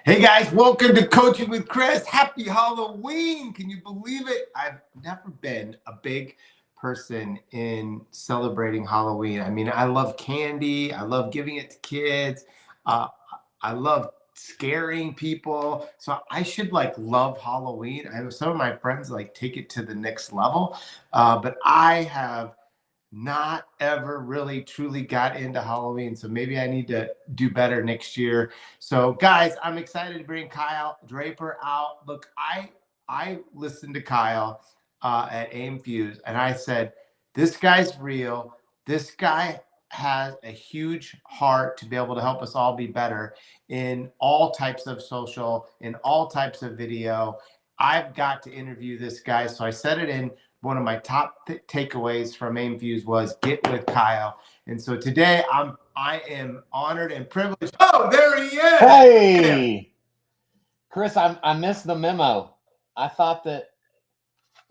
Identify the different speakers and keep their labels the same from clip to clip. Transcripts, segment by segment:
Speaker 1: Hey guys, welcome to Coaching with Chris. Happy Halloween. Can you believe it? I've never been a big person in celebrating Halloween. I mean, I love candy, I love giving it to kids, uh, I love scaring people. So I should like love Halloween. I have some of my friends like take it to the next level, but I have not ever really truly got into Halloween. So maybe I need to do better next year. So guys, I'm excited to bring Kyle Draper out. Look, I listened to Kyle at Aim Fuse and I said, this guy's real. This guy has a huge heart to be able to help us all be better in all types of social, in all types of video. I've got to interview this guy. So I said it in one of my top takeaways from Aim Fuse was get with Kyle. And so today I am honored and privileged. Oh, there he is.
Speaker 2: Hey, Chris, I missed the memo. I thought that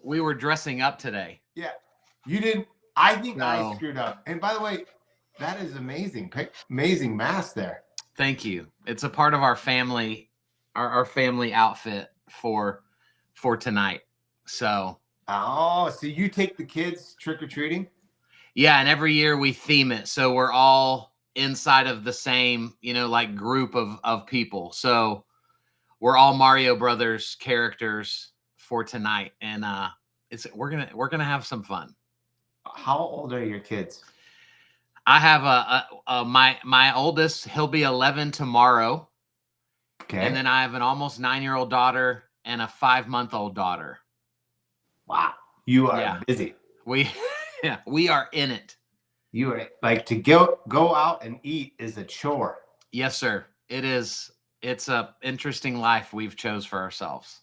Speaker 2: we were dressing up today.
Speaker 1: Yeah, you didn't. I think
Speaker 2: No.
Speaker 1: I screwed up. And by the way, that is amazing. Amazing mask there.
Speaker 2: Thank you. It's a part of our family, our family outfit for tonight. So.
Speaker 1: Oh, so you take the kids trick-or-treating?
Speaker 2: Yeah, and every year we theme it. So we're all inside of the same, like group of people. So we're all Mario Brothers characters for tonight. And we're gonna have some fun.
Speaker 1: How old are your kids?
Speaker 2: I have my oldest, he'll be 11 tomorrow.
Speaker 1: Okay.
Speaker 2: And then I have an almost 9-year-old daughter and a 5-month-old daughter.
Speaker 1: Wow. You are busy.
Speaker 2: We are in it.
Speaker 1: You are like to go out and eat is a chore.
Speaker 2: Yes, sir. It is. It's a interesting life we've chose for ourselves.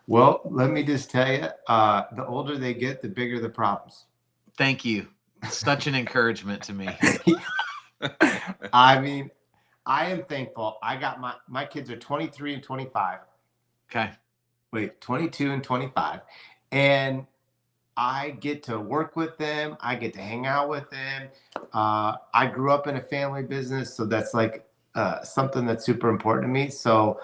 Speaker 1: Well, let me just tell you, the older they get, the bigger the problems.
Speaker 2: Thank you. Such an encouragement to me.
Speaker 1: I mean, I am thankful. I got my kids are 23 and 25.
Speaker 2: Okay.
Speaker 1: Wait, 22 and 25. And I get to work with them. I get to hang out with them. I grew up in a family business, so that's like something that's super important to me. So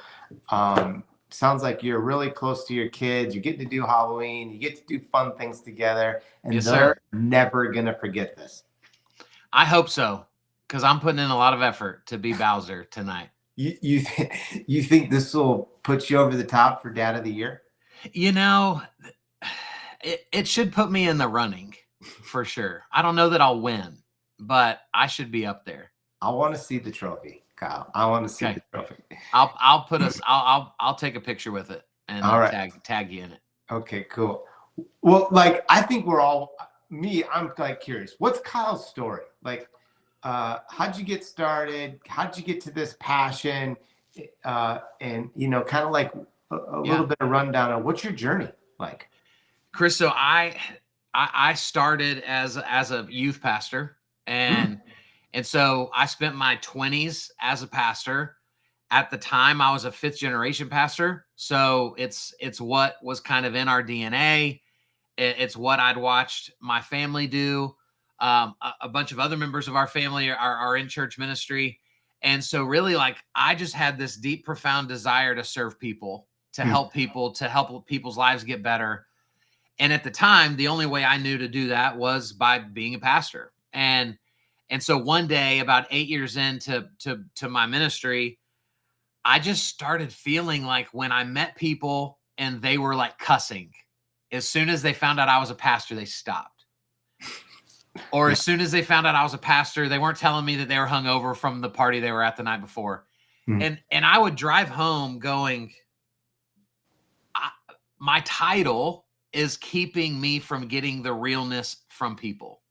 Speaker 1: sounds like you're really close to your kids. You get to do Halloween. You get to do fun things together. And
Speaker 2: yes,
Speaker 1: they're never going to forget this.
Speaker 2: I hope so, because I'm putting in a lot of effort to be Bowser tonight.
Speaker 1: You think this will put you over the top for Dad of the Year?
Speaker 2: It should put me in the running for sure. I don't know that I'll win, but I should be up there.
Speaker 1: I want to see the trophy, Kyle. I want to see the trophy.
Speaker 2: I'll take a picture with it and tag you in it.
Speaker 1: Okay, cool. Well, like I think I'm like curious. What's Kyle's story? Like, how'd you get started? How'd you get to this passion? And kind of like a little bit of rundown on what's your journey like?
Speaker 2: Chris, so I started as a youth pastor, and so I spent my 20s as a pastor. At the time, I was a 5th generation pastor, so it's what was kind of in our DNA. It's what I'd watched my family do. A bunch of other members of our family are in church ministry, and so really, like, I just had this deep, profound desire to serve people, to help people, to help people's lives get better. And at the time, the only way I knew to do that was by being a pastor. And so one day, about 8 years into my ministry, I just started feeling like when I met people and they were like cussing, as soon as they found out I was a pastor, they stopped. Or as soon as they found out I was a pastor, they weren't telling me that they were hungover from the party they were at the night before. And I would drive home going, my title is keeping me from getting the realness from people.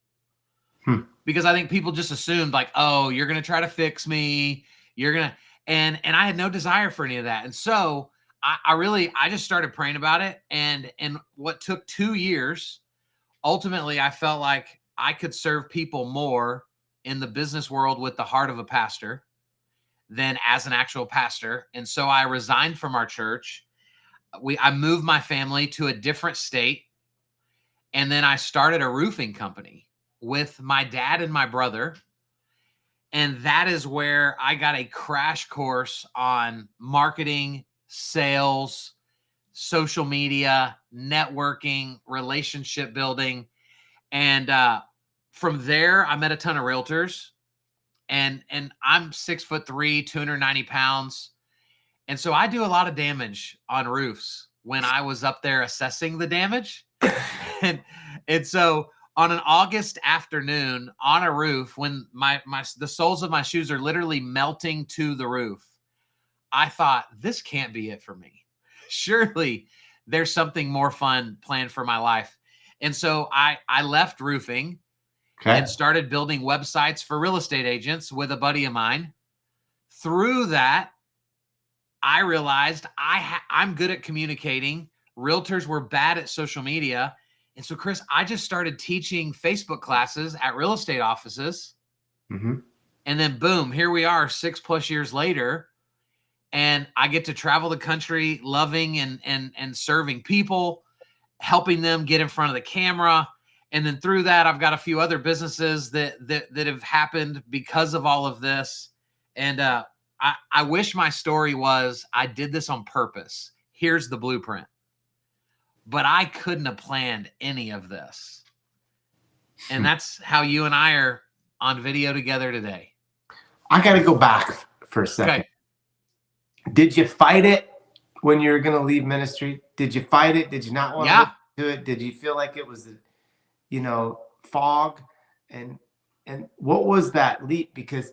Speaker 2: Because I think people just assumed like, oh, you're going to try to fix me. You're going to, and I had no desire for any of that. And so I just started praying about it. And what took 2 years, ultimately, I felt like I could serve people more in the business world with the heart of a pastor than as an actual pastor. And so I resigned from our church. I moved my family to a different state. And then I started a roofing company with my dad and my brother. And that is where I got a crash course on marketing, sales, social media, networking, relationship building. And from there, I met a ton of realtors. And I'm 6'3", 290 pounds. And so I do a lot of damage on roofs when I was up there assessing the damage. And so on an August afternoon on a roof, when the soles of my shoes are literally melting to the roof, I thought, this can't be it for me. Surely there's something more fun planned for my life. And so I left roofing and started building websites for real estate agents with a buddy of mine. Through that, I realized I'm good at communicating. Realtors were bad at social media. And so, Chris, I just started teaching Facebook classes at real estate offices.
Speaker 1: Mm-hmm.
Speaker 2: And then boom, here we are 6+ years later. And I get to travel the country loving and serving people, helping them get in front of the camera. And then through that, I've got a few other businesses that have happened because of all of this. And I wish my story was, I did this on purpose. Here's the blueprint. But I couldn't have planned any of this. And that's how you and I are on video together today.
Speaker 1: I got to go back for a second.
Speaker 2: Okay.
Speaker 1: Did you fight it when you were going to leave ministry? Did you fight it? Did you not want to do it? Did you feel like it was, fog? And what was that leap? Because,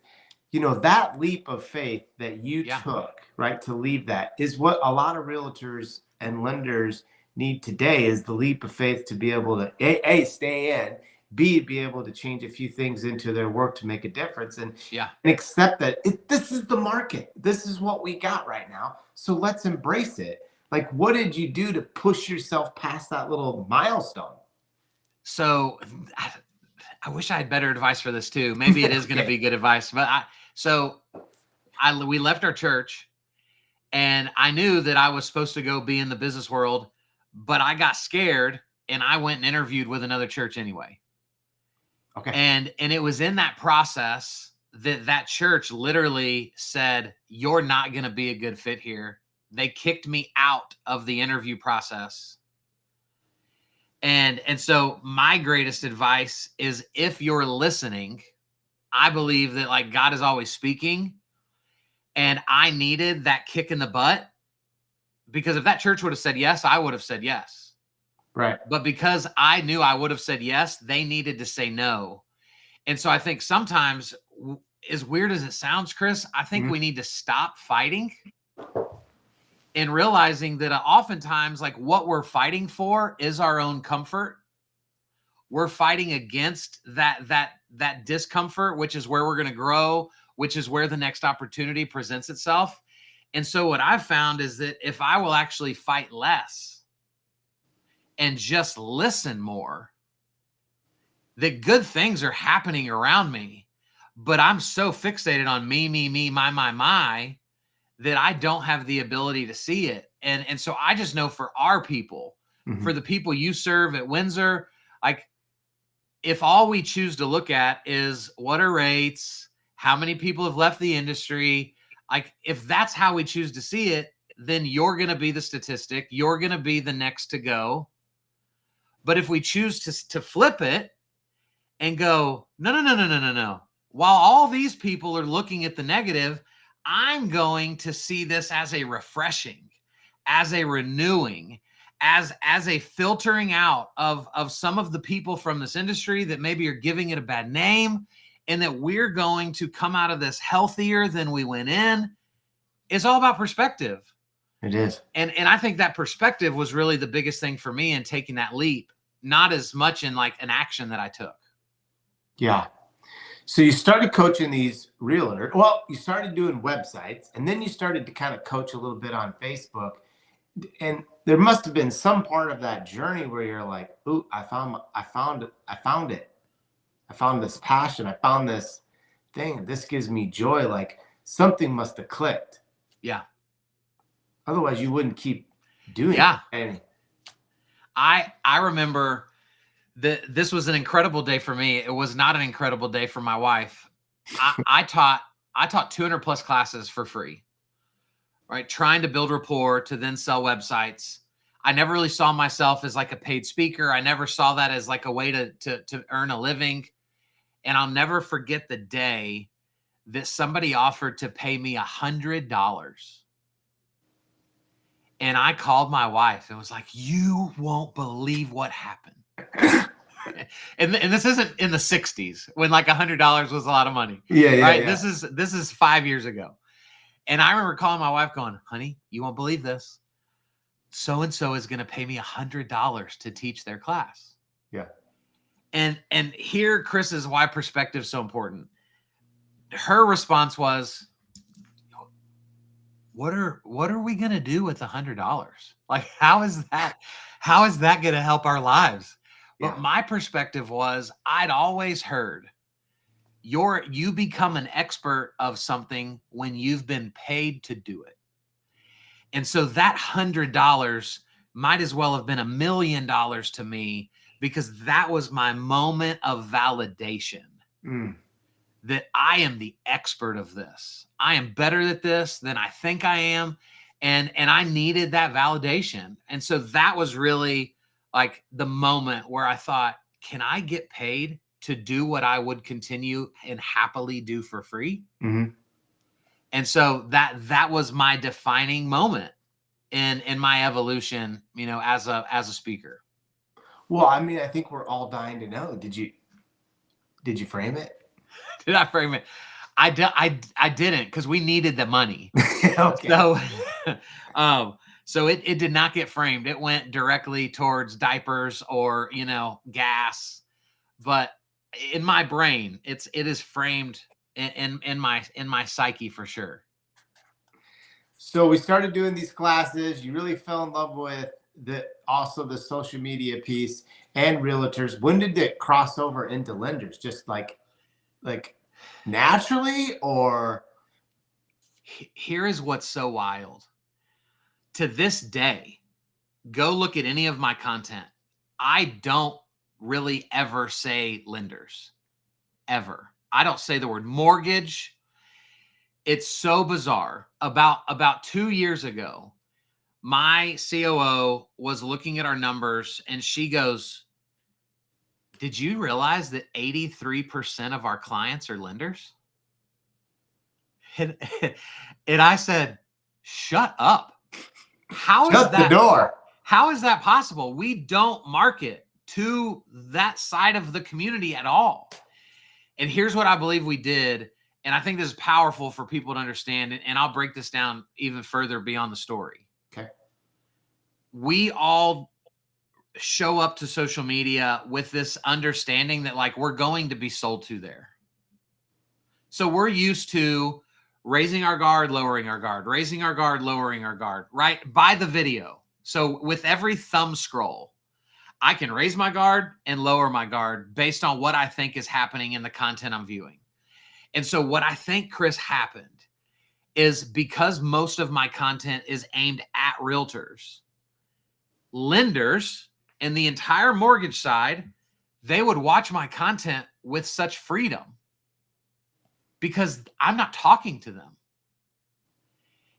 Speaker 1: that leap of faith that you took, right, to leave that is what a lot of realtors and lenders need today, is the leap of faith to be able to A, stay in, B, be able to change a few things into their work to make a difference, and accept that this is the market. This is what we got right now. So let's embrace it. Like, what did you do to push yourself past that little milestone?
Speaker 2: So I wish I had better advice for this too. Maybe it is going to be good advice, but we left our church, and I knew that I was supposed to go be in the business world, but I got scared and I went and interviewed with another church anyway.
Speaker 1: Okay.
Speaker 2: And it was in that process that church literally said, you're not going to be a good fit here. They kicked me out of the interview process. And so my greatest advice is, if you're listening, I believe that like God is always speaking, and I needed that kick in the butt, because if that church would have said yes, I would have said yes.
Speaker 1: Right.
Speaker 2: But because I knew I would have said yes, they needed to say no. And so I think sometimes, as weird as it sounds, Chris, I think we need to stop fighting and realizing that oftentimes, like, what we're fighting for is our own comfort. We're fighting against that discomfort, which is where we're going to grow, which is where the next opportunity presents itself. And so what I've found is that if I will actually fight less and just listen more, that good things are happening around me. But I'm so fixated on me, my, that I don't have the ability to see it. And so I just know for our people, for the people you serve at Windsor, like, if all we choose to look at is what are rates, how many people have left the industry, like, if that's how we choose to see it, then you're going to be the statistic. You're going to be the next to go. But if we choose to flip it and go, no. While all these people are looking at the negative, I'm going to see this as a refreshing, as a renewing, as a filtering out of some of the people from this industry that maybe are giving it a bad name, and that we're going to come out of this healthier than we went in. It's all about perspective.
Speaker 1: It is.
Speaker 2: And I think that perspective was really the biggest thing for me in taking that leap, not as much in like an action that I took.
Speaker 1: Yeah. So you started coaching these realtors. Well, you started doing websites, and then you started to kind of coach a little bit on Facebook. And there must have been some part of that journey where you're like, "Ooh, I found it. I found this passion. I found this thing. This gives me joy." Like, something must have clicked.
Speaker 2: Yeah.
Speaker 1: Otherwise, you wouldn't keep doing it.
Speaker 2: I remember that this was an incredible day for me. It was not an incredible day for my wife. I taught 200 plus classes for free, right? Trying to build rapport to then sell websites. I never really saw myself as like a paid speaker. I never saw that as like a way to earn a living. And I'll never forget the day that somebody offered to pay me $100. And I called my wife and was like, you won't believe what happened. And this isn't in the 60s when like $100 was a lot of money.
Speaker 1: Yeah,
Speaker 2: right.
Speaker 1: yeah.
Speaker 2: This is 5 years ago. And I remember calling my wife going, honey, you won't believe this. So-and-so is going to pay me $100 to teach their class.
Speaker 1: Yeah.
Speaker 2: And here, Chris, is why perspective is so important. Her response was, what are we going to do with $100? Like, how is that going to help our lives? But my perspective was, I'd always heard you become an expert of something when you've been paid to do it. And so that $100 might as well have been $1 million to me, because that was my moment of validation that I am the expert of this. I am better at this than I think I am. And I needed that validation. And so that was really like the moment where I thought, can I get paid to do what I would continue and happily do for free?
Speaker 1: Mm-hmm.
Speaker 2: And so that was my defining moment in my evolution, as a speaker.
Speaker 1: Well, I mean, I think we're all dying to know. Did you frame it?
Speaker 2: Did I frame it? I didn't, because we needed the money.
Speaker 1: Okay.
Speaker 2: So it did not get framed. It went directly towards diapers or gas. But in my brain, it is framed in my psyche for sure.
Speaker 1: So we started doing these classes. You really fell in love with the social media piece and realtors. When did it cross over into lenders? Just like naturally, or?
Speaker 2: Here is what's so wild. To this day, go look at any of my content. I don't really ever say lenders, ever. I don't say the word mortgage. It's so bizarre. About 2 years ago, my COO was looking at our numbers and she goes, did you realize that 83% of our clients are lenders? And I said, shut up.
Speaker 1: Shut the door.
Speaker 2: How is that possible? We don't market to that side of the community at all. And here's what I believe we did. And I think this is powerful for people to understand. And I'll break this down even further beyond the story.
Speaker 1: Okay.
Speaker 2: We all show up to social media with this understanding that like we're going to be sold to there. So we're used to raising our guard, lowering our guard, raising our guard, lowering our guard, right? By the video. So with every thumb scroll, I can raise my guard and lower my guard based on what I think is happening in the content I'm viewing. And so what I think, Chris, happened is because most of my content is aimed at realtors, lenders, and the entire mortgage side, they would watch my content with such freedom because I'm not talking to them.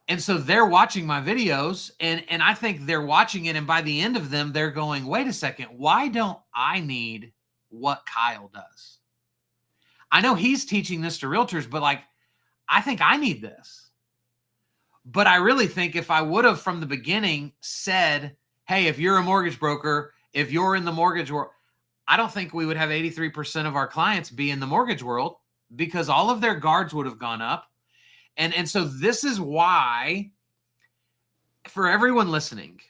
Speaker 2: And so they're watching my videos and I think they're watching it. And by the end of them, they're going, wait a second, why don't I need what Kyle does? I know he's teaching this to realtors, but like, I think I need this. But I really think if I would have from the beginning said, hey, if you're a mortgage broker, if you're in the mortgage world, I don't think we would have 83% of our clients be in the mortgage world because all of their guards would have gone up. And so this is why, for everyone listening,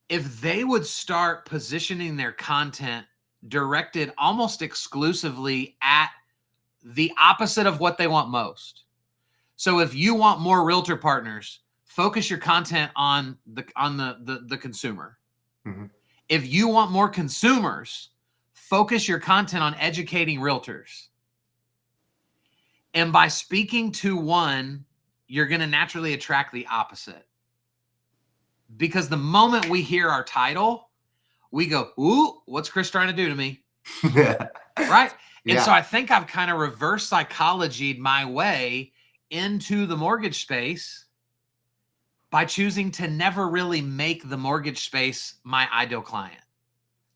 Speaker 2: if they would start positioning their content directed almost exclusively at the opposite of what they want most. So if you want more realtor partners, focus your content on the consumer. Mm-hmm. If you want more consumers, focus your content on educating realtors. And by speaking to one, you're going to naturally attract the opposite. Because the moment we hear our title, we go, ooh, what's Chris trying to do to me? Right? And
Speaker 1: Yeah.
Speaker 2: so I think I've kind of reverse psychologied my way into the mortgage space by choosing to never really make the mortgage space my ideal client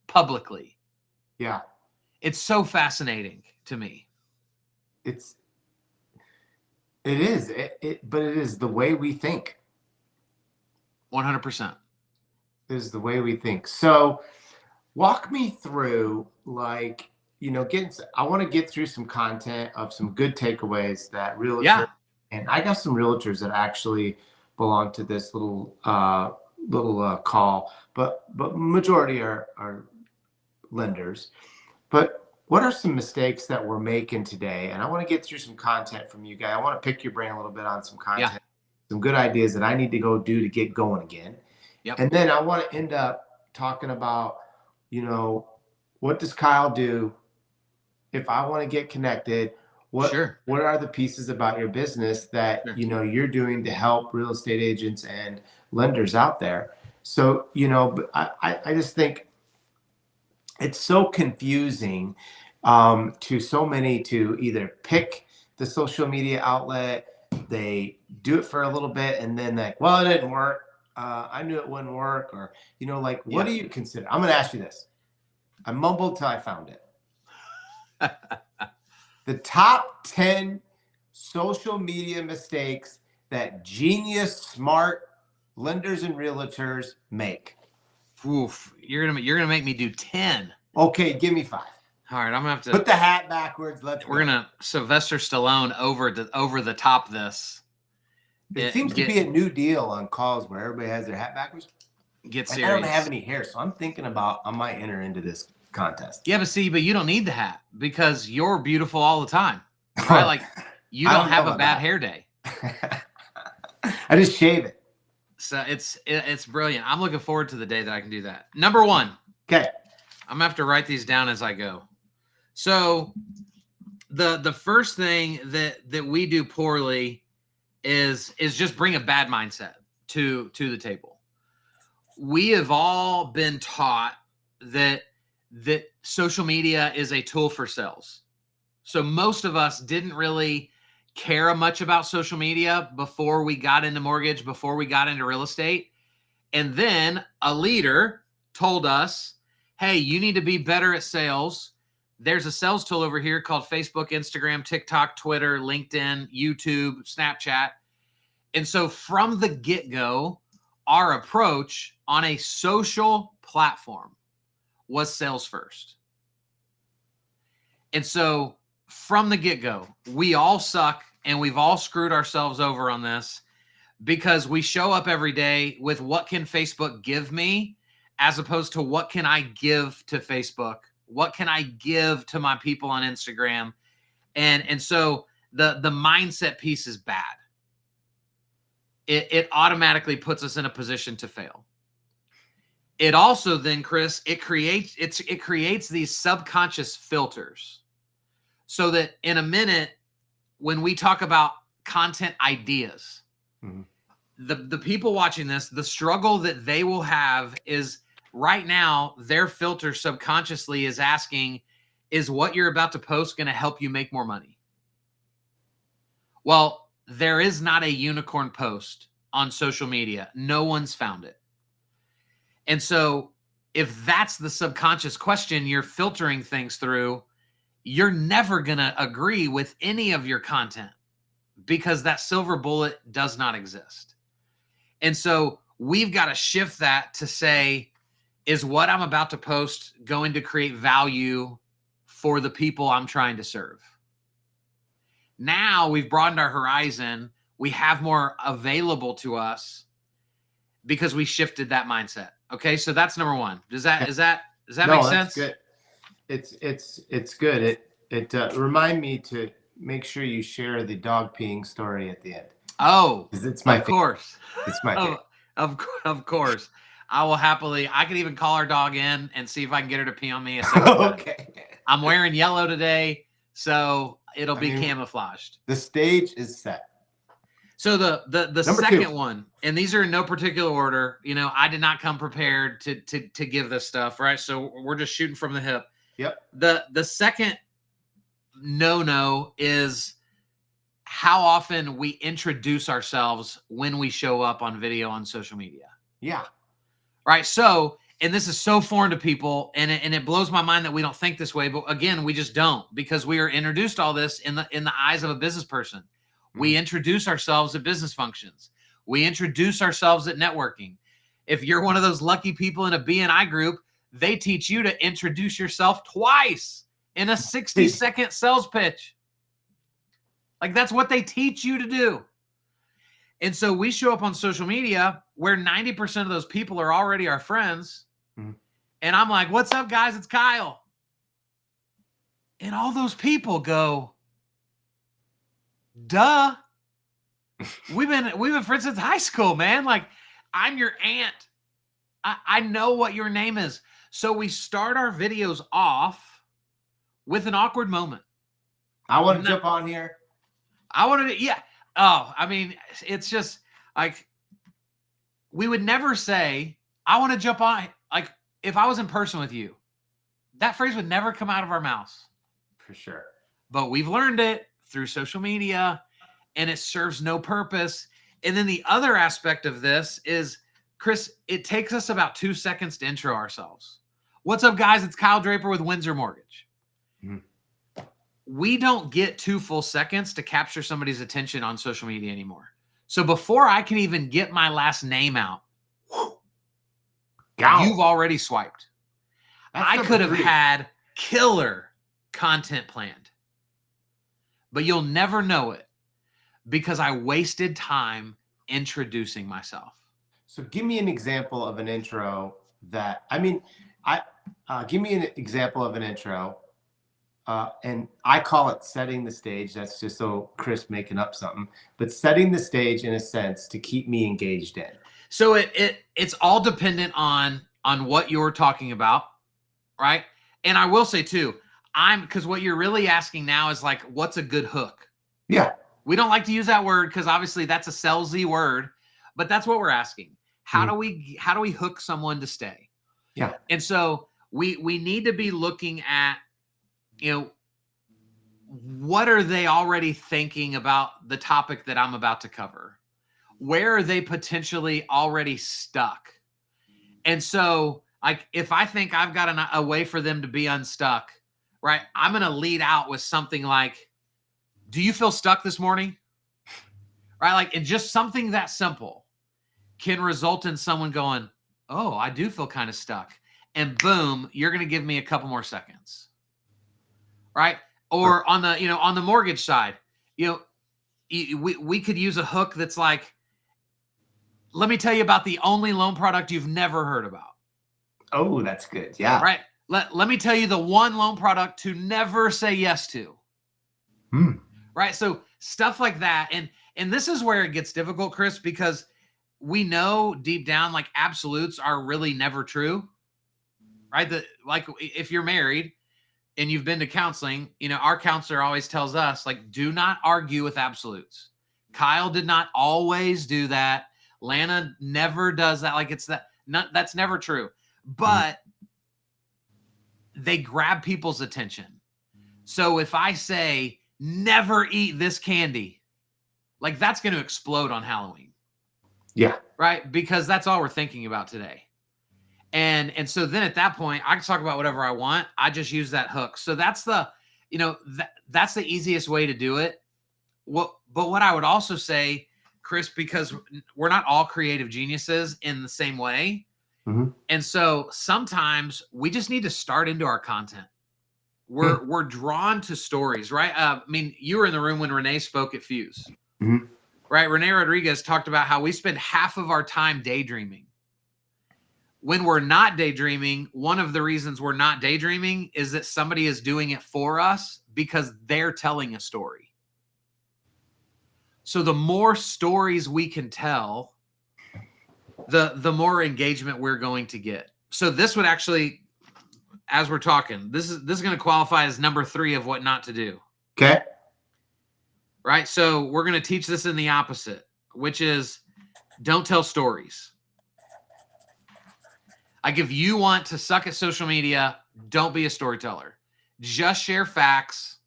Speaker 2: publicly.
Speaker 1: Yeah.
Speaker 2: It's so fascinating to me.
Speaker 1: It is. But it is the way we think.
Speaker 2: 100%.
Speaker 1: It is the way we think. So walk me through, like, I want to get through some content of some good takeaways that realtors,
Speaker 2: Yeah,
Speaker 1: and I got some realtors that actually belong to this little call, but majority are lenders. But what are some mistakes that we're making today? And I want to get through some content from you guys. I want to pick your brain a little bit on some
Speaker 2: yeah,
Speaker 1: content, some good ideas that I need to go do to get going again.
Speaker 2: yep,
Speaker 1: And then I want to end up talking about, what does Kyle do if I want to get connected?
Speaker 2: sure,
Speaker 1: What are the pieces about your business that
Speaker 2: sure.
Speaker 1: you're doing to help real estate agents and lenders out there? So but I just think it's so confusing to so many to either pick the social media outlet, they do it for a little bit, and then like, well, it didn't work. I knew it wouldn't work, or like, what
Speaker 2: Yeah.
Speaker 1: do you consider? I'm going to ask you this. I mumbled till I found it. The top 10 social media mistakes that genius, smart lenders and realtors make.
Speaker 2: Oof, you're gonna make me do 10.
Speaker 1: Okay, give me 5.
Speaker 2: All right, I'm gonna have to
Speaker 1: Put the hat backwards. Let's
Speaker 2: we're
Speaker 1: go.
Speaker 2: gonna Sylvester Stallone over the top this.
Speaker 1: It seems to be a new deal on calls where everybody has their hat backwards.
Speaker 2: Get
Speaker 1: And
Speaker 2: serious.
Speaker 1: I don't have any hair, so I'm thinking about I might enter into this contest.
Speaker 2: Yeah, but you don't need the hat because you're beautiful all the time, right? Like you don't have a bad hair day.
Speaker 1: I just shave it.
Speaker 2: So it's brilliant. I'm looking forward to the day that I can do that. Number 1.
Speaker 1: Okay.
Speaker 2: I'm gonna have to write these down as I go. So the first thing that we do poorly is just bring a bad mindset to the table. We have all been taught that social media is a tool for sales. So most of us didn't really care much about social media before we got into mortgage, before we got into real estate. And then a leader told us, hey, you need to be better at sales. There's a sales tool over here called Facebook, Instagram, TikTok, Twitter, LinkedIn, YouTube, Snapchat. And so from the get-go, our approach on a social platform was sales first. And so from the get-go, we all suck and we've all screwed ourselves over on this because we show up every day with what can Facebook give me as opposed to what can I give to Facebook? What can I give to my people on Instagram? And so the mindset piece is bad. It automatically puts us in a position to fail. It also then, Chris, it creates these subconscious filters so that in a minute, when we talk about content ideas, the people watching this, the struggle that they will have is right now, their filter subconsciously is asking, is what you're about to post going to help you make more money? Well, there is not a unicorn post on social media. No one's found it. And so if that's the subconscious question you're filtering things through, you're never going to agree with any of your content because that silver bullet does not exist. And so we've got to shift that to say, is what I'm about to post going to create value for the people I'm trying to serve? Now we've broadened our horizon. We have more available to us because we shifted that mindset. Okay, so that's number 1. Does that make sense?
Speaker 1: Good. It's good. It remind me to make sure you share the dog peeing story at the end.
Speaker 2: Oh,
Speaker 1: it's my favorite.
Speaker 2: Course.
Speaker 1: It's my favorite.
Speaker 2: Of course. I will happily. I could even call our dog in and see if I can get her to pee on me.
Speaker 1: Okay.
Speaker 2: I'm wearing yellow today, so it'll be camouflaged.
Speaker 1: The stage is set.
Speaker 2: So the second one, and these are in no particular order. I did not come prepared to give this stuff, right? So we're just shooting from the hip.
Speaker 1: Yep.
Speaker 2: The second no is how often we introduce ourselves when we show up on video on social media.
Speaker 1: Yeah.
Speaker 2: Right. So, and this is so foreign to people, and it blows my mind that we don't think this way. But again, we just don't, because we are introduced all this in the eyes of a business person. We introduce ourselves at business functions. We introduce ourselves at networking. If you're one of those lucky people in a BNI group, they teach you to introduce yourself twice in a 60-second sales pitch. Like, that's what they teach you to do. And so we show up on social media where 90% of those people are already our friends. And I'm like, what's up, guys? It's Kyle. And all those people go, duh. We've been friends since high school, man. Like, I'm your aunt. I know what your name is. So we start our videos off with an awkward moment.
Speaker 1: I want to jump on here.
Speaker 2: I wanted to, yeah. Oh, I mean, it's just like, we would never say, I want to jump on. Like, if I was in person with you, that phrase would never come out of our mouths.
Speaker 1: For sure.
Speaker 2: But we've learned it through social media, and it serves no purpose. And then the other aspect of this is, Chris, it takes us about 2 seconds to intro ourselves. What's up, guys? It's Kyle Draper with Windsor Mortgage. We don't get 2 full seconds to capture somebody's attention on social media anymore. So before I can even get my last name out, you've already swiped. I could have had killer content planned, but you'll never know it because I wasted time introducing myself.
Speaker 1: So give me an example of an intro that, give me an example of an intro. And I call it setting the stage. That's just so Chris making up something, but setting the stage in a sense to keep me engaged in.
Speaker 2: So it's all dependent on what you're talking about, right? And I will say too, because what you're really asking now is like, what's a good hook?
Speaker 1: Yeah.
Speaker 2: We don't like to use that word because obviously that's a salesy word, but that's what we're asking. How do we hook someone to stay?
Speaker 1: Yeah.
Speaker 2: And so we need to be looking at, what are they already thinking about the topic that I'm about to cover? Where are they potentially already stuck? And so, like, if I think I've got a way for them to be unstuck, right, I'm going to lead out with something like, do you feel stuck this morning? Right? Like, and just something that simple can result in someone going, oh, I do feel kind of stuck. And boom, you're going to give me a couple more seconds. Right? Or on the mortgage side, we could use a hook that's like, let me tell you about the only loan product you've never heard about.
Speaker 1: Oh, that's good. Yeah.
Speaker 2: Right. Let me tell you the one loan product to never say yes to. Right. So stuff like that. And this is where it gets difficult, Chris, because we know deep down, like, absolutes are really never true. Right. Like, if you're married and you've been to counseling, our counselor always tells us, like, do not argue with absolutes. Kyle did not always do that. Lana never does that. Like, that's never true. But they grab people's attention. So if I say, never eat this candy, like, that's going to explode on Halloween.
Speaker 1: Yeah.
Speaker 2: Right? Because that's all we're thinking about today. And so then at that point, I can talk about whatever I want. I just use that hook. So that's that's the easiest way to do it. But what I would also say, Chris, because we're not all creative geniuses in the same way. And so sometimes we just need to start into our content. We're drawn to stories, right? You were in the room when Renee spoke at Fuse, right? Renee Rodriguez talked about how we spend half of our time daydreaming. When we're not daydreaming, one of the reasons we're not daydreaming is that somebody is doing it for us because they're telling a story. So the more stories we can tell, the more engagement we're going to get. So this would actually, as we're talking, this is going to qualify as number 3 of what not to do.
Speaker 1: Okay.
Speaker 2: Right? So we're going to teach this in the opposite, which is don't tell stories. Like, if you want to suck at social media, don't be a storyteller. Just share facts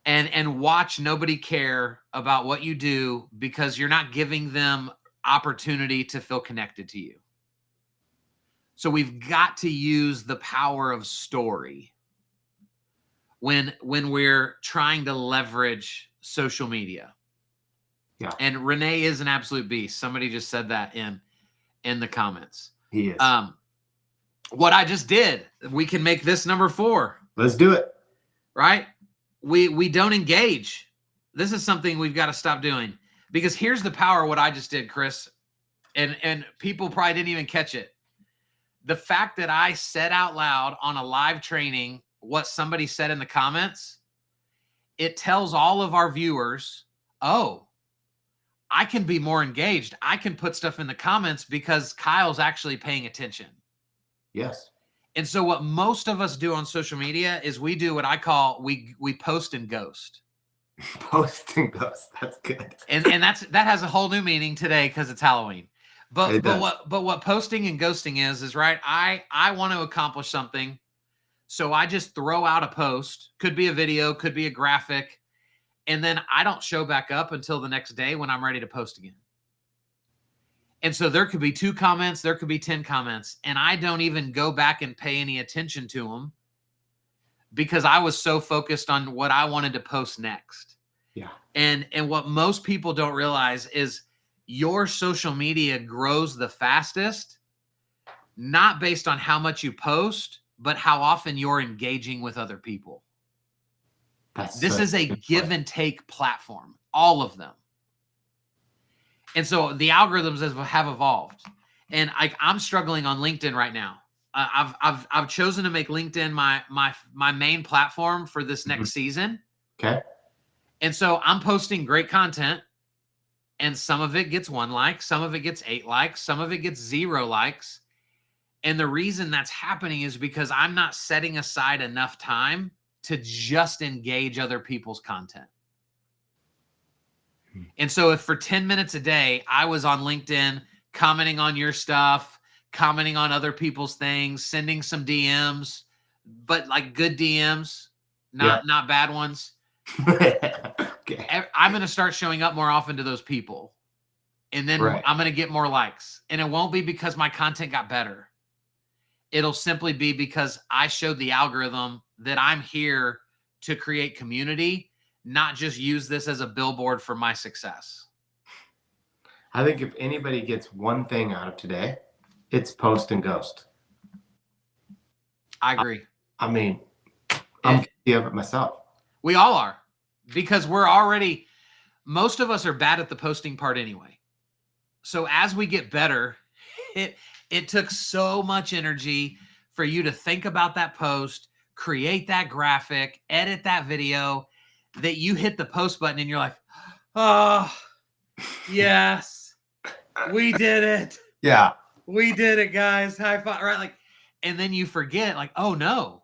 Speaker 2: and watch nobody care about what you do because you're not giving them opportunity to feel connected to you. So we've got to use the power of story when we're trying to leverage social media.
Speaker 1: Yeah.
Speaker 2: And Renee is an absolute beast. Somebody just said that in the comments.
Speaker 1: He is.
Speaker 2: What I just did, we can make this number 4.
Speaker 1: Let's do it.
Speaker 2: Right? We don't engage. This is something we've got to stop doing, because here's the power of what I just did, Chris. And people probably didn't even catch it. The fact that I said out loud on a live training what somebody said in the comments, it tells all of our viewers, oh, I can be more engaged. I can put stuff in the comments because Kyle's actually paying attention.
Speaker 1: Yes.
Speaker 2: And so what most of us do on social media is we do what I call we post and ghost.
Speaker 1: Post and ghost. That's good.
Speaker 2: And that has a whole new meaning today because it's Halloween. But what posting and ghosting is right, I want to accomplish something. So I just throw out a post, could be a video, could be a graphic, and then I don't show back up until the next day when I'm ready to post again. And so there could be 2 comments, there could be 10 comments, and I don't even go back and pay any attention to them because I was so focused on what I wanted to post next.
Speaker 1: Yeah.
Speaker 2: And what most people don't realize is your social media grows the fastest, not based on how much you post, but how often you're engaging with other people. This is a give and take platform, all of them. And so the algorithms have evolved, and I'm struggling on LinkedIn right now. I've chosen to make LinkedIn my main platform for this next season.
Speaker 1: Okay.
Speaker 2: And so I'm posting great content, and some of it gets 1 like, some of it gets 8 likes, some of it gets 0 likes. And the reason that's happening is because I'm not setting aside enough time to just engage other people's content. And so if for 10 minutes a day, I was on LinkedIn commenting on your stuff, commenting on other people's things, sending some DMs, but like good DMs, not bad ones.
Speaker 1: Okay.
Speaker 2: I'm going to start showing up more often to those people. And then I'm going to get more likes. And it won't be because my content got better. It'll simply be because I showed the algorithm that I'm here to create community, not just use this as a billboard for my success.
Speaker 1: I think if anybody gets one thing out of today, it's post and ghost.
Speaker 2: I agree.
Speaker 1: I mean, I'm guilty of it myself.
Speaker 2: We all are, because most of us are bad at the posting part anyway. So as we get better, it took so much energy for you to think about that post, create that graphic, edit that video, that you hit the post button and you're like, oh, yes, we did it.
Speaker 1: Yeah.
Speaker 2: We did it, guys. High five. Right. Like, and then you forget, like, oh no,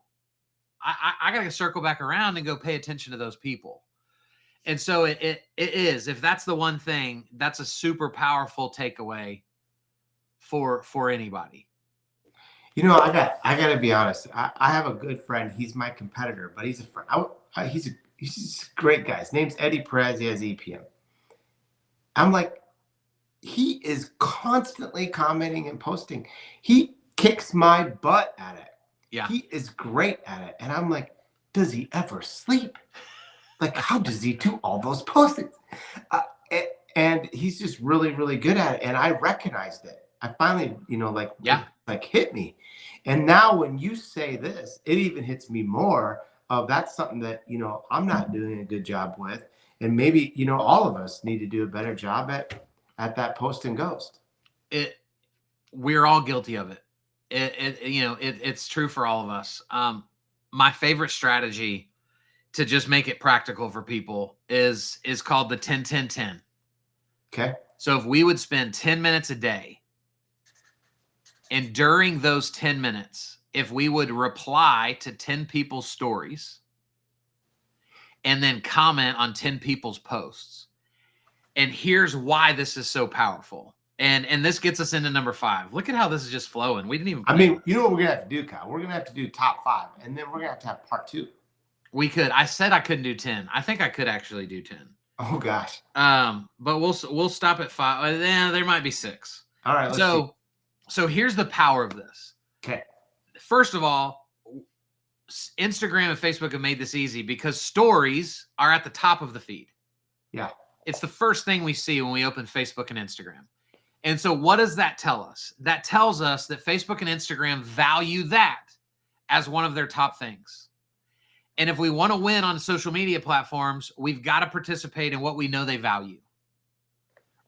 Speaker 2: I got to circle back around and go pay attention to those people. And so it is, if that's the one thing, that's a super powerful takeaway for anybody.
Speaker 1: You know, I got to be honest. I have a good friend. He's my competitor, but he's a friend. He's a great guy. His name's Eddie Perez. He has EPM. I'm like, he is constantly commenting and posting. He kicks my butt at it.
Speaker 2: Yeah.
Speaker 1: He is great at it. And I'm like, does he ever sleep? Like, how does he do all those postings? And he's just really, really good at it. And I recognized it. I finally, like hit me. And now when you say this, it even hits me more of that's something that, I'm not doing a good job with. And maybe, all of us need to do a better job at that post and ghost.
Speaker 2: We're all guilty of it. It's true for all of us. My favorite strategy to just make it practical for people is called the 10-10-10.
Speaker 1: Okay.
Speaker 2: So if we would spend 10 minutes a day, and during those 10 minutes, if we would reply to 10 people's stories and then comment on 10 people's posts. And here's why this is so powerful. And this gets us into number 5. Look at how this is just flowing. We didn't even.
Speaker 1: I mean, you know what we're going to have to do, Kyle? We're going to have to do top 5, and then we're going to have part 2.
Speaker 2: We could. I said I couldn't do 10. I think I could actually do 10.
Speaker 1: Oh gosh.
Speaker 2: But we'll stop at 5. There might be 6.
Speaker 1: All right. Let's see.
Speaker 2: So here's the power of this.
Speaker 1: Okay.
Speaker 2: First of all, Instagram and Facebook have made this easy because stories are at the top of the feed.
Speaker 1: Yeah.
Speaker 2: It's the first thing we see when we open Facebook and Instagram. And so what does that tell us? That tells us that Facebook and Instagram value that as one of their top things. And if we want to win on social media platforms, we've got to participate in what we know they value.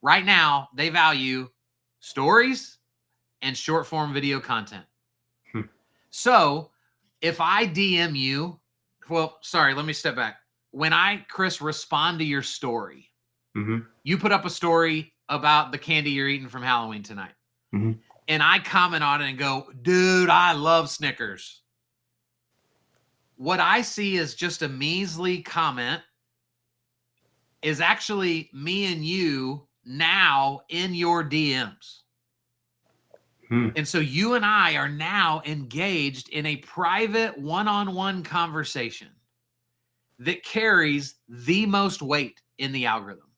Speaker 2: Right now, they value stories and short form video content. So if I DM you, well, sorry, let me step back. When I, Chris, respond to your story, you put up a story about the candy you're eating from Halloween tonight. And I comment on it and go, dude, I love Snickers. What I see is just a measly comment is actually me and you now in your DMs. And so you and I are now engaged in a private one-on-one conversation that carries the most weight in the algorithm.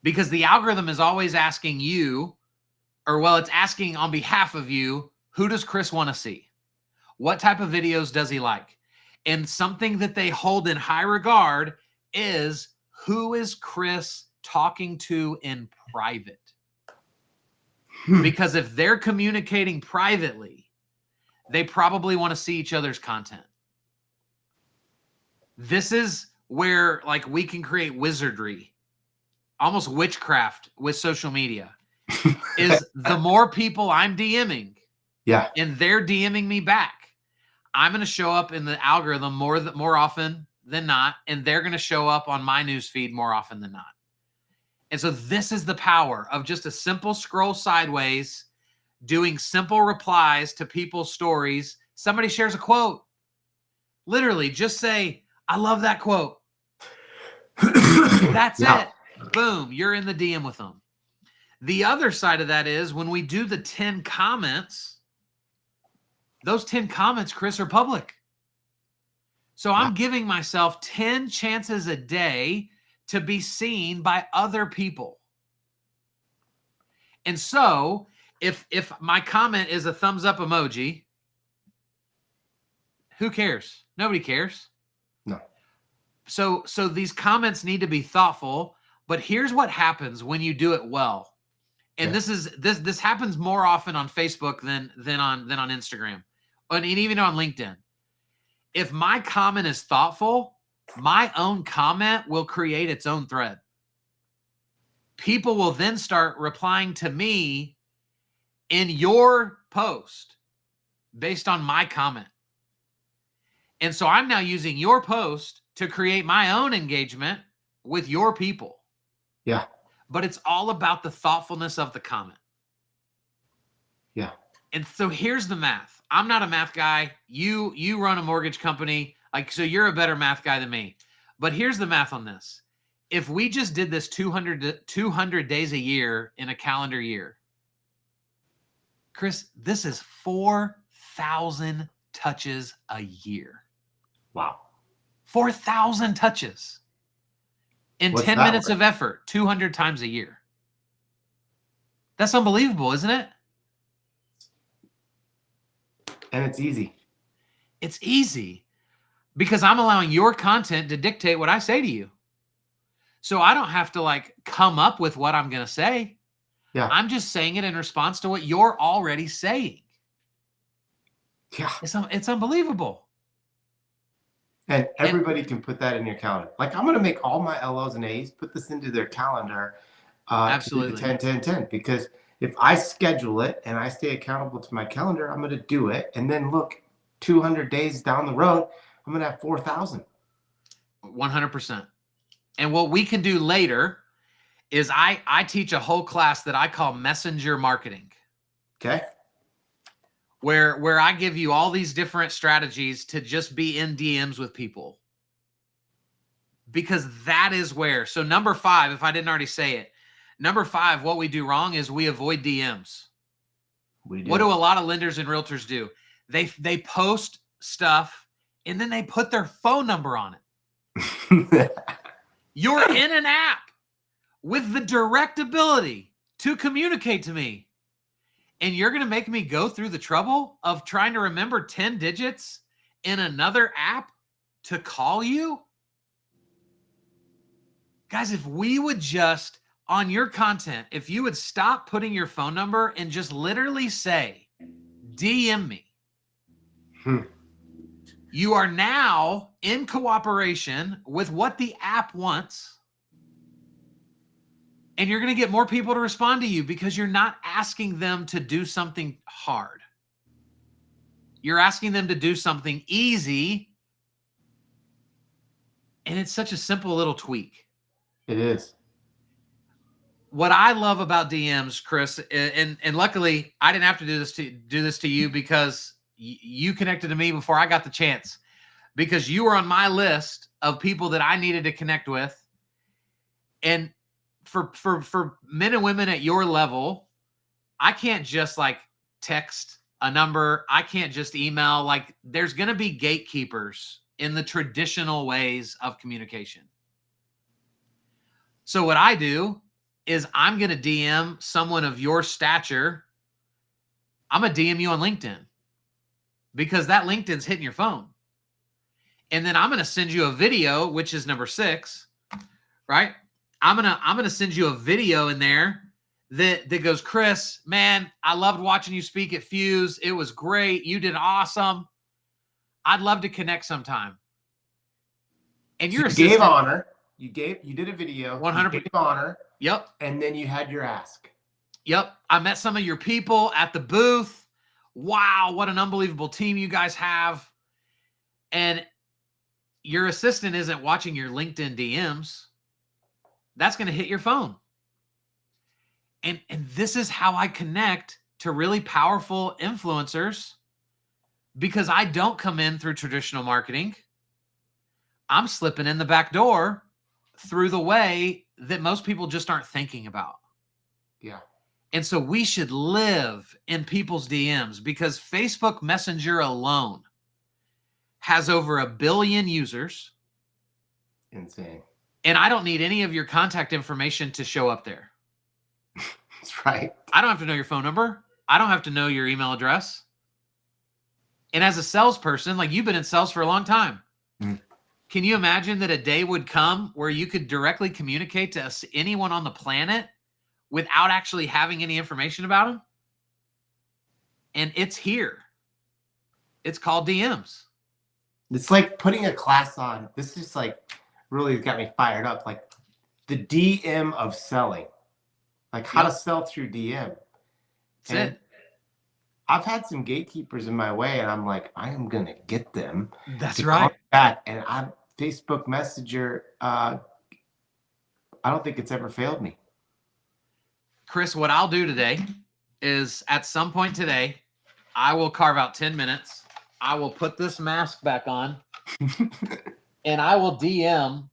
Speaker 2: Because the algorithm is always asking you, or well, it's asking on behalf of you, who does Chris want to see? What type of videos does he like? And something that they hold in high regard is who is Chris talking to in private? Because if they're communicating privately, they probably want to see each other's content. This is where like we can create wizardry, almost witchcraft with social media. Is the more people I'm DMing, and they're DMing me back, I'm going to show up in the algorithm more often than not, and they're going to show up on my news feed more often than not. And so this is the power of just a simple scroll sideways, doing simple replies to people's stories. Somebody shares a quote. Literally, just say, I love that quote. That's it. Boom, you're in the DM with them. The other side of that is when we do the 10 comments, those 10 comments, Chris, are public. So I'm giving myself 10 chances a day to be seen by other people. And so if my comment is a thumbs up emoji, who cares? Nobody cares.
Speaker 1: No.
Speaker 2: So these comments need to be thoughtful, but here's what happens when you do it well. And this happens more often on Facebook than on Instagram, and even on LinkedIn. If my comment is thoughtful, my own comment will create its own thread. People will then start replying to me in your post based on my comment. And so I'm now using your post to create my own engagement with your people.
Speaker 1: Yeah.
Speaker 2: But it's all about the thoughtfulness of the comment.
Speaker 1: Yeah.
Speaker 2: And so here's the math. I'm not a math guy. You run a mortgage company. So you're a better math guy than me. But here's the math on this. If we just did this 200 days a year in a calendar year, Chris, this is 4,000 touches a year.
Speaker 1: Wow.
Speaker 2: 4,000 touches in 10 minutes of effort, 200 times a year. That's unbelievable, isn't it?
Speaker 1: And it's easy.
Speaker 2: It's easy because I'm allowing your content to dictate what I say to you. So I don't have to come up with what I'm going to say.
Speaker 1: Yeah.
Speaker 2: I'm just saying it in response to what you're already saying.
Speaker 1: Yeah.
Speaker 2: It's unbelievable.
Speaker 1: And everybody can put that in your calendar. I'm going to make all my LOs and A's put this into their calendar.
Speaker 2: Absolutely.
Speaker 1: To do the 10, 10, 10. Because if I schedule it and I stay accountable to my calendar, I'm going to do it. And then look, 200 days down the road, I'm going to have 4,000.
Speaker 2: 100%. And what we can do later is I teach a whole class that I call messenger marketing.
Speaker 1: Okay.
Speaker 2: Where I give you all these different strategies to just be in DMs with people. Because that is where. So number 5, if I didn't already say it, number 5, what we do wrong is we avoid DMs.
Speaker 1: We do.
Speaker 2: What do a lot of lenders and realtors do? They post stuff and then they put their phone number on it. You're in an app with the direct ability to communicate to me. And you're going to make me go through the trouble of trying to remember 10 digits in another app to call you? Guys, if we would just, on your content, if you would stop putting your phone number and just literally say, DM me. You are now in cooperation with what the app wants. And you're going to get more people to respond to you because you're not asking them to do something hard. You're asking them to do something easy. And it's such a simple little tweak.
Speaker 1: It is.
Speaker 2: What I love about DMs, Chris, and luckily I didn't have to do this to you because you connected to me before I got the chance, because you were on my list of people that I needed to connect with. And for men and women at your level, I can't just like text a number. I can't just email. Like, there's going to be gatekeepers in the traditional ways of communication. So what I do is I'm going to DM someone of your stature. I'm going to DM you on LinkedIn because that LinkedIn's hitting your phone. And then I'm going to send you a video, which is number 6, right? I'm gonna send you a video in there that goes, Chris, man, I loved watching you speak at Fuse. It was great. You did awesome. I'd love to connect sometime. And
Speaker 1: So you gave honor. You did a video.
Speaker 2: 100%.
Speaker 1: You gave honor.
Speaker 2: Yep.
Speaker 1: And then you had your ask.
Speaker 2: Yep. I met some of your people at the booth. Wow, what an unbelievable team you guys have. And your assistant isn't watching your LinkedIn DMs. That's going to hit your phone. And this is how I connect to really powerful influencers, because I don't come in through traditional marketing. I'm slipping in the back door through the way that most people just aren't thinking about.
Speaker 1: Yeah.
Speaker 2: And so we should live in people's DMs, because Facebook Messenger alone has over 1 billion users.
Speaker 1: Insane.
Speaker 2: And I don't need any of your contact information to show up there.
Speaker 1: That's right.
Speaker 2: I don't have to know your phone number. I don't have to know your email address. And as a salesperson, like, you've been in sales for a long time. Can you imagine that a day would come where you could directly communicate to anyone on the planet without actually having any information about them? And it's here. It's called DMs.
Speaker 1: It's like putting a class on. This is like really got me fired up. Like the DM of selling, like how to sell through DM.
Speaker 2: That's it.
Speaker 1: I've had some gatekeepers in my way, and I'm like, I am gonna get them.
Speaker 2: That's right.
Speaker 1: Back, and I'm Facebook Messenger. I don't think it's ever failed me.
Speaker 2: Chris, what I'll do today is, at some point today, I will carve out 10 minutes. I will put this mask back on and I will DM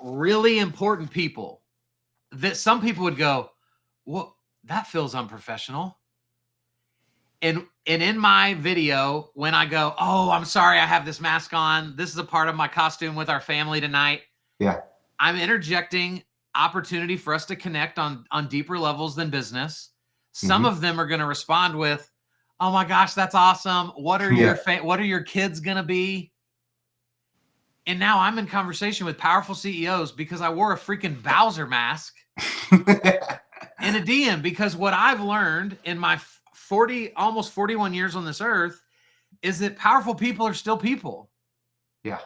Speaker 2: really important people that some people would go, well, that feels unprofessional. And in my video, when I go, oh, I'm sorry, I have this mask on. This is a part of my costume with our family tonight.
Speaker 1: Yeah.
Speaker 2: I'm interjecting opportunity for us to connect on deeper levels than business. Some of them are going to respond with, oh my gosh, that's awesome. What are your kids going to be? And now I'm in conversation with powerful CEOs because I wore a freaking Bowser mask in a DM, because what I've learned in my almost 41 years on this earth is that powerful people are still people.
Speaker 1: Yeah.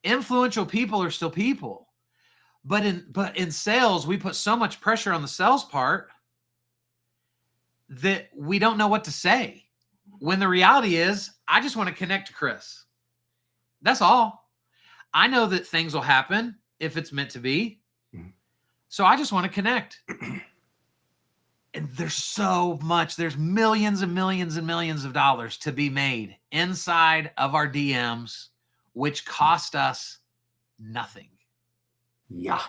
Speaker 2: Influential people are still people. But in sales, we put so much pressure on the sales part that we don't know what to say. When the reality is, I just want to connect to Chris. That's all. I know that things will happen if it's meant to be. So I just want to connect. And there's so much. There's millions and millions and millions of dollars to be made inside of our DMs, which cost us nothing.
Speaker 1: Yeah.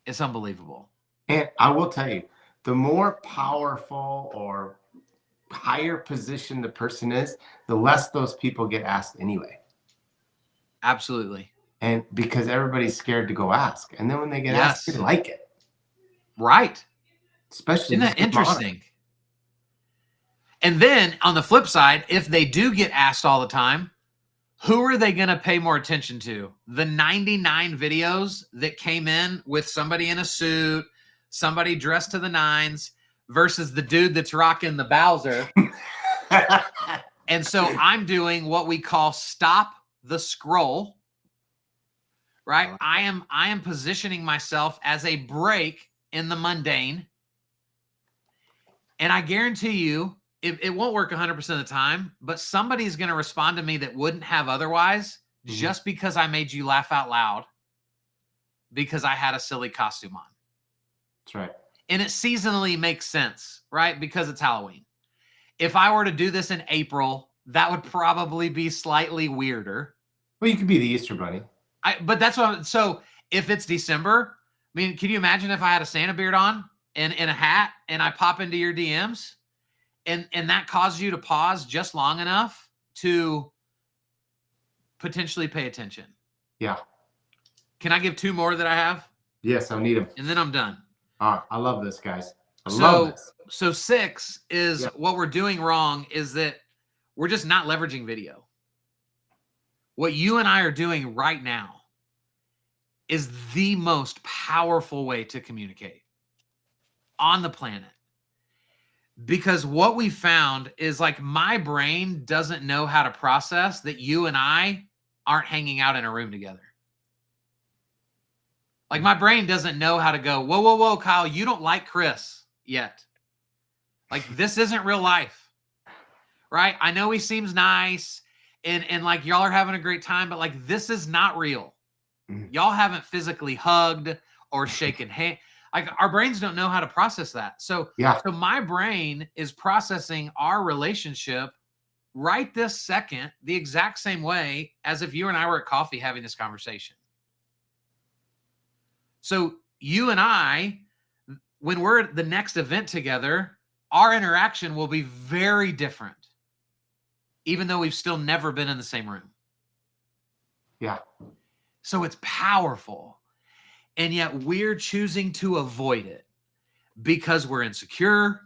Speaker 2: It's unbelievable.
Speaker 1: And I will tell you, the more powerful or higher position the person is, the less those people get asked anyway.
Speaker 2: Absolutely.
Speaker 1: And because everybody's scared to go ask. And then when they get asked, they
Speaker 2: Yes.
Speaker 1: like it.
Speaker 2: Right.
Speaker 1: Especially
Speaker 2: Isn't
Speaker 1: this
Speaker 2: that interesting? And then on the flip side, if they do get asked all the time, who are they going to pay more attention to? The 99 videos that came in with somebody in a suit, somebody dressed to the nines, versus the dude that's rocking the Bowser. And so I'm doing what we call stop the scroll, right? I am positioning myself as a break in the mundane. And I guarantee you, it won't work 100% of the time, but somebody's going to respond to me that wouldn't have otherwise, just because I made you laugh out loud because I had a silly costume on.
Speaker 1: That's right.
Speaker 2: And it seasonally makes sense, right? Because it's Halloween. If I were to do this in April, that would probably be slightly weirder.
Speaker 1: Well, you could be the Easter Bunny.
Speaker 2: But that's what. So if it's December, I mean, can you imagine if I had a Santa beard on and a hat and I pop into your DMs and that caused you to pause just long enough to potentially pay attention?
Speaker 1: Yeah.
Speaker 2: Can I give 2 more that I have?
Speaker 1: Yes, I'll need them.
Speaker 2: And then I'm done.
Speaker 1: I love this, guys. I love this.
Speaker 2: So 6 is what we're doing wrong is that we're just not leveraging video. What you and I are doing right now is the most powerful way to communicate on the planet. Because what we found is like my brain doesn't know how to process that you and I aren't hanging out in a room together. Like my brain doesn't know how to go, whoa, whoa, whoa, Kyle, you don't like Chris yet. Like this isn't real life, right? I know he seems nice and like y'all are having a great time, but like this is not real. Y'all haven't physically hugged or shaken hands. Like our brains don't know how to process that. So my brain is processing our relationship right this second the exact same way as if you and I were at coffee having this conversation. So you and I, when we're at the next event together, our interaction will be very different, even though we've still never been in the same room.
Speaker 1: Yeah.
Speaker 2: So it's powerful. And yet we're choosing to avoid it because we're insecure,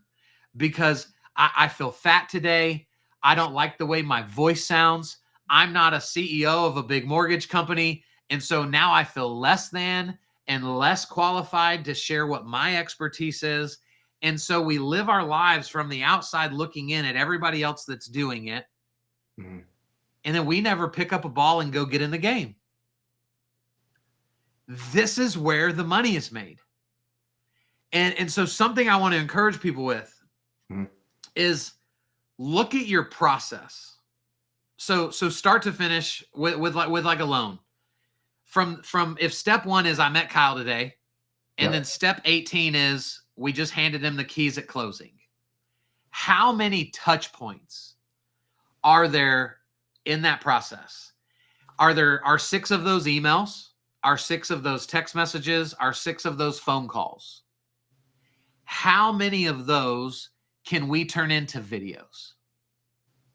Speaker 2: because I feel fat today. I don't like the way my voice sounds. I'm not a CEO of a big mortgage company. And so now I feel less than and less qualified to share what my expertise is. And so we live our lives from the outside looking in at everybody else that's doing it. And then we never pick up a ball and go get in the game. This is where the money is made. And so something I want to encourage people with is look at your process. So start to finish with like a loan. From if step 1 is I met Kyle today, and then step 18 is we just handed him the keys at closing. How many touch points are there in that process? Are 6 of those emails? Are 6 of those text messages? Are 6 of those phone calls? How many of those can we turn into videos?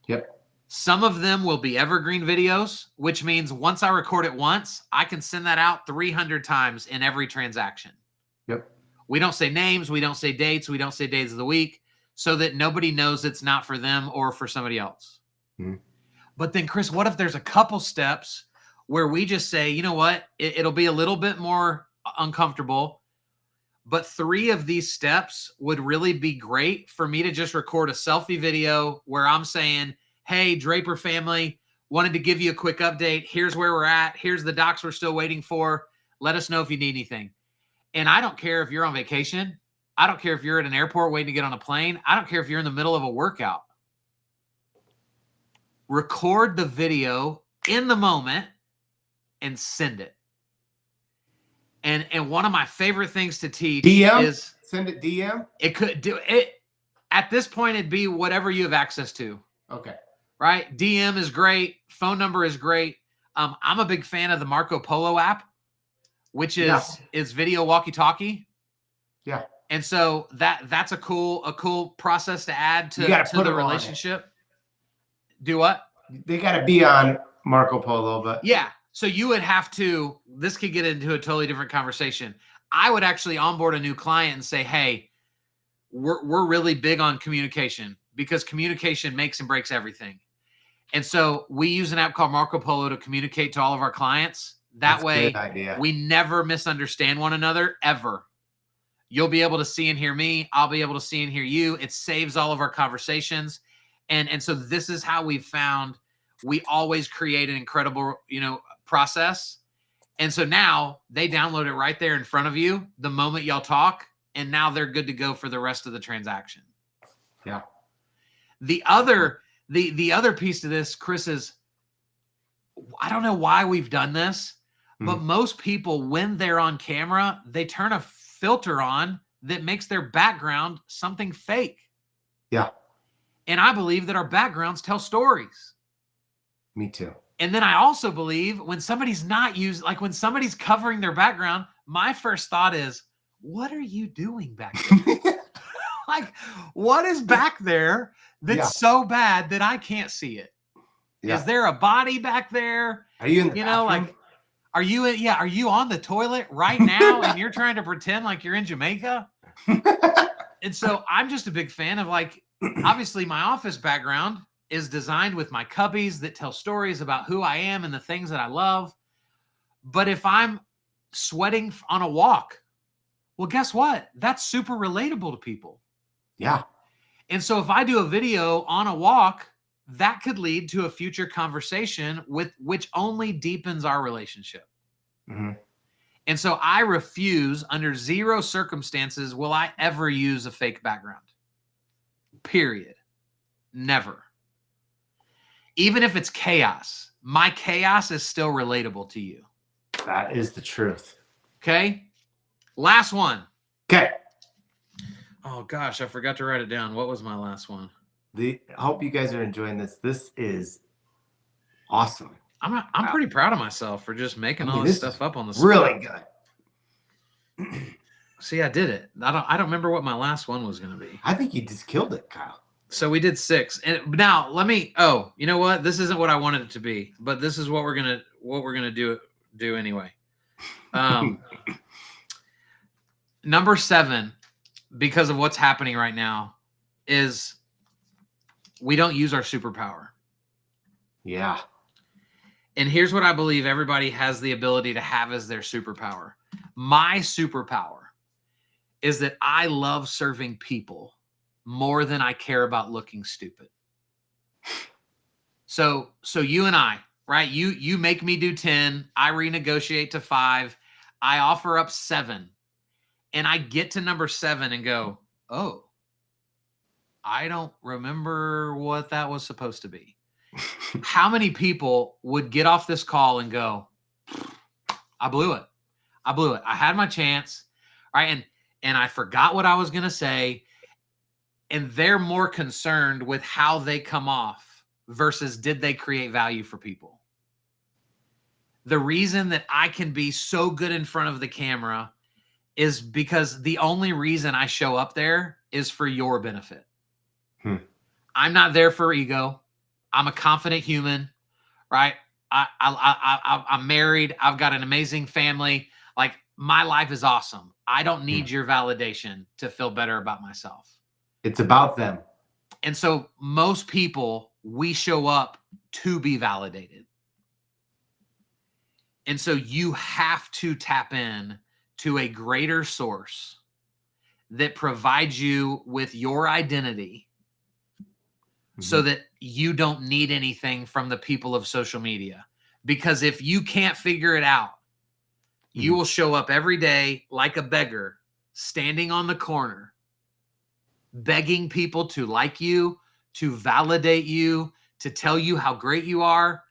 Speaker 1: Yep.
Speaker 2: Some of them will be evergreen videos, which means once I record it once, I can send that out 300 times in every transaction.
Speaker 1: Yep.
Speaker 2: We don't say names. We don't say dates. We don't say days of the week so that nobody knows it's not for them or for somebody else. But then, Chris, what if there's a couple steps where we just say, you know what, it'll be a little bit more uncomfortable, but 3 of these steps would really be great for me to just record a selfie video where I'm saying, hey, Draper family, wanted to give you a quick update. Here's where we're at. Here's the docs we're still waiting for. Let us know if you need anything. And I don't care if you're on vacation. I don't care if you're at an airport waiting to get on a plane. I don't care if you're in the middle of a workout. Record the video in the moment and send it. And one of my favorite things to teach is
Speaker 1: send it DM.
Speaker 2: It could do it at this point. It'd be whatever you have access to.
Speaker 1: Okay.
Speaker 2: Right. DM is great. Phone number is great. I'm a big fan of the Marco Polo app, which is video walkie-talkie.
Speaker 1: Yeah.
Speaker 2: And so that's a cool process to add
Speaker 1: You got
Speaker 2: to
Speaker 1: to put
Speaker 2: the
Speaker 1: them on it.
Speaker 2: relationship. Do what?
Speaker 1: They got to be on Marco Polo, but
Speaker 2: Yeah. So you would have to, this could get into a totally different conversation. I would actually onboard a new client and say, hey, we're really big on communication because communication makes and breaks everything. And so we use an app called Marco Polo to communicate to all of our clients. That
Speaker 1: that's a
Speaker 2: way
Speaker 1: good idea.
Speaker 2: we never misunderstand one another ever. You'll be able to see and hear me. I'll be able to see and hear you. It saves all of our conversations. And so this is how we've found we always create an incredible, process. And so now they download it right there in front of you the moment y'all talk, and now they're good to go for the rest of the transaction.
Speaker 1: Yeah.
Speaker 2: The other piece to this, Chris, is I don't know why we've done this, but most people, when they're on camera, they turn a filter on that makes their background something fake.
Speaker 1: Yeah.
Speaker 2: And I believe that our backgrounds tell stories.
Speaker 1: Me too.
Speaker 2: And then I also believe when somebody's not used, like when somebody's covering their background, my first thought is, what are you doing back there? Like, what is back there that's so bad that I can't see it?
Speaker 1: Yeah.
Speaker 2: Is there a body back there?
Speaker 1: Are you in the bathroom?
Speaker 2: Like, are you on the toilet right now and you're trying to pretend like you're in Jamaica? And so I'm just a big fan of, like, obviously my office background is designed with my cubbies that tell stories about who I am and the things that I love. But if I'm sweating on a walk, well, guess what? That's super relatable to people.
Speaker 1: Yeah.
Speaker 2: And so if I do a video on a walk, that could lead to a future conversation which only deepens our relationship.
Speaker 1: Mm-hmm.
Speaker 2: And so I refuse, under zero circumstances will I ever use a fake background. Period. Never. Even if it's chaos, my chaos is still relatable to you.
Speaker 1: That is the truth.
Speaker 2: Okay? Last one.
Speaker 1: Okay.
Speaker 2: Oh gosh, I forgot to write it down. What was my last one?
Speaker 1: I hope you guys are enjoying this. This is awesome.
Speaker 2: I'm pretty proud of myself for just making all this stuff up on the spot.
Speaker 1: Really good.
Speaker 2: See, I did it. I don't remember what my last one was going to be.
Speaker 1: I think you just killed it, Kyle.
Speaker 2: So we did 6. And now you know what? This isn't what I wanted it to be, but this is what we're going to do anyway. Number 7, because of what's happening right now, is we don't use our superpower.
Speaker 1: Yeah.
Speaker 2: And here's what I believe everybody has the ability to have as their superpower. My superpower is that I love serving people more than I care about looking stupid. So you and I, right? You make me do 10, I renegotiate to 5, I offer up 7, and I get to number 7 and go, oh, I don't remember what that was supposed to be. How many people would get off this call and go, I blew it. I had my chance, right? And I forgot what I was going to say. And they're more concerned with how they come off versus did they create value for people. The reason that I can be so good in front of the camera is because the only reason I show up there is for your benefit. I'm not there for ego. I'm a confident human, right? I'm married. I've got an amazing family. Like, my life is awesome. I don't need your validation to feel better about myself.
Speaker 1: It's about them.
Speaker 2: And so most people, we show up to be validated. And so you have to tap in to a greater source that provides you with your identity so that you don't need anything from the people of social media. Because if you can't figure it out, you will show up every day like a beggar, standing on the corner, begging people to like you, to validate you, to tell you how great you are.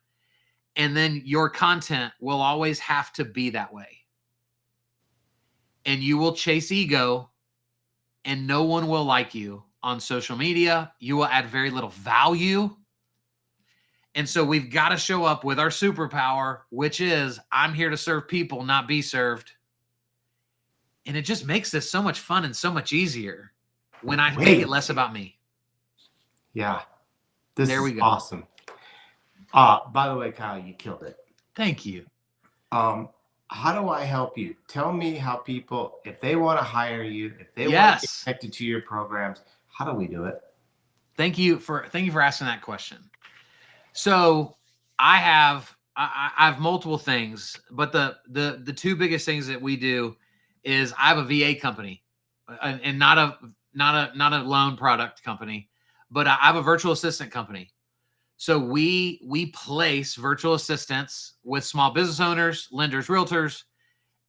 Speaker 2: And then your content will always have to be that way. And you will chase ego, and no one will like you on social media. You will add very little value. And so we've got to show up with our superpower, which is I'm here to serve people, not be served. And it just makes this so much fun and so much easier when I make
Speaker 1: Wait.
Speaker 2: it less about me.
Speaker 1: Yeah. This
Speaker 2: There we
Speaker 1: is
Speaker 2: go.
Speaker 1: awesome. By the way, Kyle, you killed it.
Speaker 2: Thank you.
Speaker 1: How do I help you? Tell me how people, if they want to hire you, if they want to
Speaker 2: Yes.
Speaker 1: get connected to your programs, how do we do it?
Speaker 2: Thank you for asking that question. So I have multiple things, but the two biggest things that we do is I have a VA company, and not a loan product company, but I have a virtual assistant company. So we place virtual assistants with small business owners, lenders, realtors,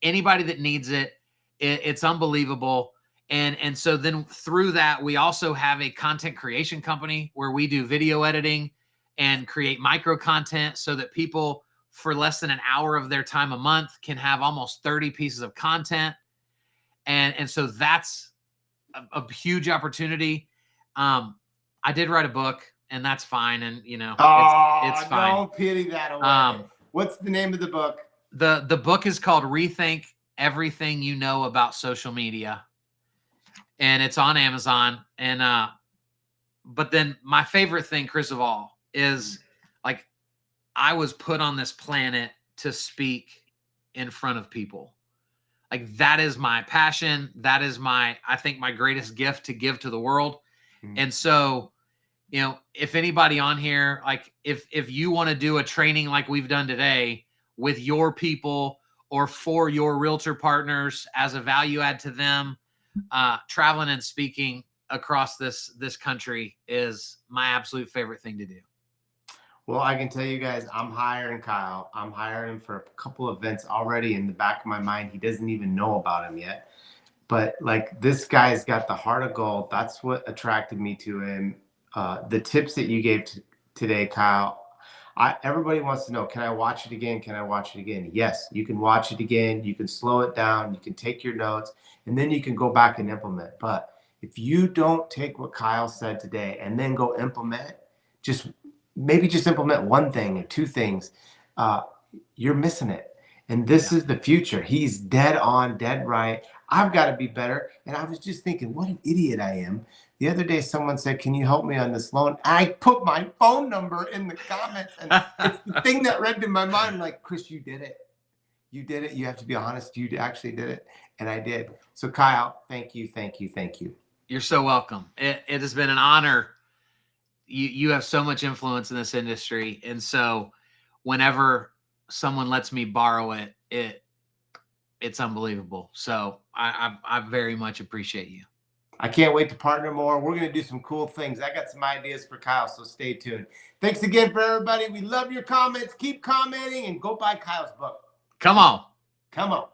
Speaker 2: anybody that needs it. It's unbelievable. And so then through that, we also have a content creation company where we do video editing and create micro content so that people for less than an hour of their time a month can have almost 30 pieces of content. And so that's a huge opportunity. I did write a book, and that's fine. And it's fine.
Speaker 1: Don't pity that away. What's the name of the book?
Speaker 2: The book is called Rethink Everything You Know About Social Media, and it's on Amazon. And but then my favorite thing, Chris, of all, is like I was put on this planet to speak in front of people. Like that is my passion. That is I think my greatest gift to give to the world. And so, if anybody on here, like if you want to do a training like we've done today with your people or for your realtor partners as a value add to them, traveling and speaking across this country is my absolute favorite thing to do.
Speaker 1: Well, I can tell you guys, I'm hiring Kyle. I'm hiring him for a couple of events already in the back of my mind. He doesn't even know about him yet. But like this guy's got the heart of gold. That's what attracted me to him. The tips that you gave today, Kyle, everybody wants to know, can I watch it again? Can I watch it again? Yes, you can watch it again. You can slow it down. You can take your notes, and then you can go back and implement. But if you don't take what Kyle said today and then go implement, maybe just implement one thing or two things, you're missing it. And this is the future. He's dead on, dead right. I've got to be better. And I was just thinking, what an idiot I am. The other day, someone said, can you help me on this loan? I put my phone number in the comments. And it's the thing that read in my mind, like, Chris, you did it. You did it. You have to be honest. You actually did it. And I did. So, Kyle, thank you, thank you, thank you.
Speaker 2: You're so welcome. It has been an honor. You have so much influence in this industry. And so whenever someone lets me borrow it's unbelievable. So I very much appreciate you.
Speaker 1: I can't wait to partner more. We're going to do some cool things. I got some ideas for Kyle, so stay tuned. Thanks again for everybody. We love your comments. Keep commenting and go buy Kyle's book.
Speaker 2: Come on.
Speaker 1: Come on.